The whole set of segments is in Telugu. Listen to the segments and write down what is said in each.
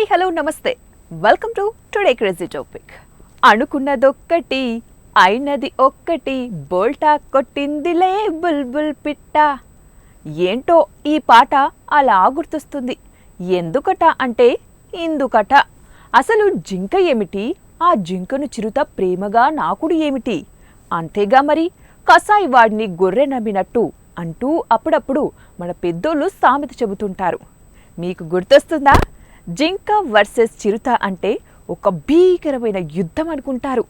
హాయ్ హలో నమస్తే welcome to today crazy topic. అనుకున్నదొక్కటి అయినది ఒక్కటి బోల్టా కొట్టిందిలే బుల్బుల్ పిట్ట. ఏంటో ఈ పాట అలా గుర్తొస్తుంది. ఎందుకట అంటే ఇందుకట. అసలు జింక ఏమిటి, ఆ జింకను చిరుత ప్రేమగా నాకుడు ఏమిటి? అంతేగా మరి, కసాయి వాడిని గొర్రె నమ్మినట్టు అంటూ అప్పుడప్పుడు మన పెద్దోళ్ళు సామెత చెబుతుంటారు. మీకు గుర్తొస్తుందా? జింక వర్సెస్ చిరుత అంటే ఒక భీకరమైన యుద్ధం అనుకుంటారు.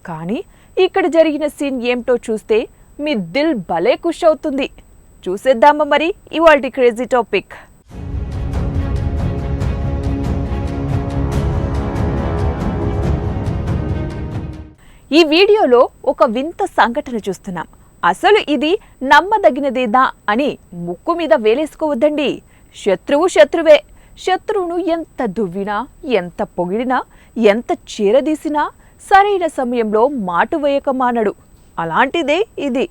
కానీ ఇక్కడ జరిగిన సీన్ ఏమిటో చూస్తే మీ దిల్ భలే ఖుష్ అవుతుంది. చూసేద్దామా మరి ఇవాల్టి క్రేజీ టాపిక్. ఈ వీడియోలో ఒక వింత సంఘటన చూస్తున్నాం. అసలు ఇది నమ్మదగినదేదా అని ముక్కు మీద వేలేసుకోవద్దండి. శత్రువు శత్రువే. శత్రువును ఎంత దువ్వినా, ఎంత పొగిడినా, ఎంత చీరదీసినా సరైన సమయంలో మాటు వేయక మానడు. అలాంటిదే ఇది.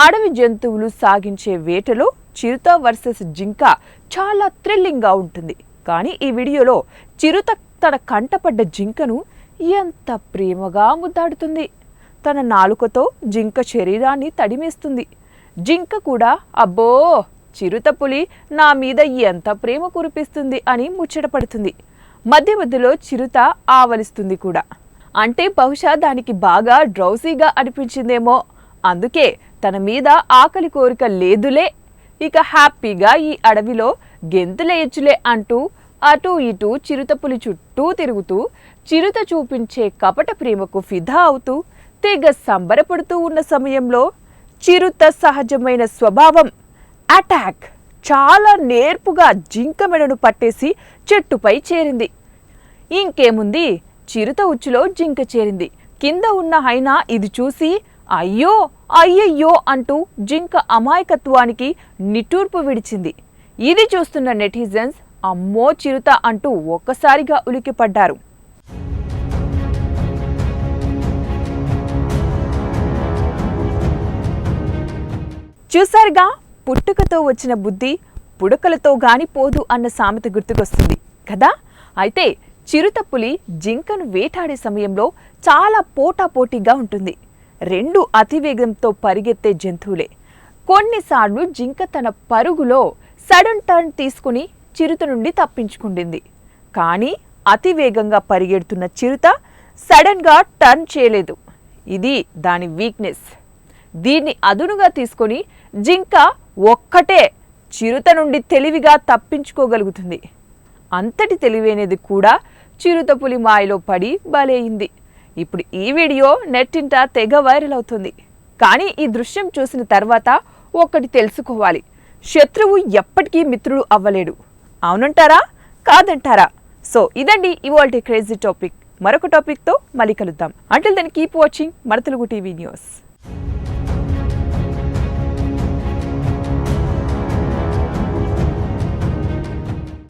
అడవి జంతువులు సాగించే వేటలో చిరుత వర్సెస్ జింక చాలా థ్రిల్లింగ్గా ఉంటుంది. కానీ ఈ వీడియోలో చిరుత తన కంటపడ్డ జింకను ఎంత ప్రేమగా ముద్దాడుతుంది. తన నాలుకతో జింక శరీరాన్ని తడిమేస్తుంది. జింక కూడా అబ్బో చిరుత పులి నా మీద ఎంత ప్రేమ కురిపిస్తుంది అని ముచ్చటపడుతుంది. మధ్య మధ్యలో చిరుత ఆవలిస్తుంది కూడా. అంటే బహుశా దానికి బాగా డ్రౌసీగా అనిపించిందేమో. అందుకే తన మీద ఆకలి కోరిక లేదులే, ఇక హ్యాపీగా ఈ అడవిలో గెంతులేయచ్చులే అంటూ అటూ ఇటూ చిరుతపులి చుట్టూ తిరుగుతూ చిరుత చూపించే కపట ప్రేమకు ఫిదా అవుతూ తెగ సంబరపడుతూ ఉన్న సమయంలో చిరుత సహజమైన స్వభావం అటాక్ చాలా నేర్పుగా జింక మెడను పట్టేసి చెట్టుపై చేరింది. ఇంకేముంది, చిరుత ఉచ్చులో జింక చేరింది. కింద ఉన్న హైనా ఇది చూసి అయ్యో అయ్యయ్యో అంటూ జింక అమాయకత్వానికి నిట్టూర్పు విడిచింది. ఇది చూస్తున్న నెటిజన్స్ అమ్మో చిరుత అంటూ ఒక్కసారిగా ఉలికిపడ్డారు. చూసారుగా, పుట్టుకతో వచ్చిన బుద్ధి పుడకలతో గాని పోదు అన్న సామెత గుర్తుకొస్తుంది కదా. అయితే చిరుత పులి జింకను వేటాడే సమయంలో చాలా పోటాపోటీగా ఉంటుంది. రెండు అతివేగంతో పరిగెత్తే జంతువులే. కొన్నిసార్లు జింక తన పరుగులో సడన్ టర్న్ తీసుకుని చిరుత నుండి తప్పించుకుంటుంది. కానీ అతివేగంగా పరిగెడుతున్న చిరుత సడన్గా టర్న్ చేయలేదు. ఇది దాని వీక్నెస్. దీన్ని అదునుగా తీసుకొని జింక ఒక్కటే చిరుత నుండి తెలివిగా తప్పించుకోగలుగుతుంది. అంతటి తెలివైనది కూడా చిరుతపులి మాయలో పడి బలైంది. ఇప్పుడు ఈ వీడియో నెట్టింట తెగ వైరల్ అవుతుంది. కానీ ఈ దృశ్యం చూసిన తర్వాత ఒక్కటి తెలుసుకోవాలి, శత్రువు ఎప్పటికీ మిత్రుడు అవ్వలేడు. అవునంటారా కాదంటారా? సో ఇదండి ఇవాల్టి క్రేజీ టాపిక్. మరొక టాపిక్తో మళ్ళీ కలుద్దాం. అంటిల్ దెన్ కీప్ వాచింగ్ మన తెలుగు టీవీ న్యూస్.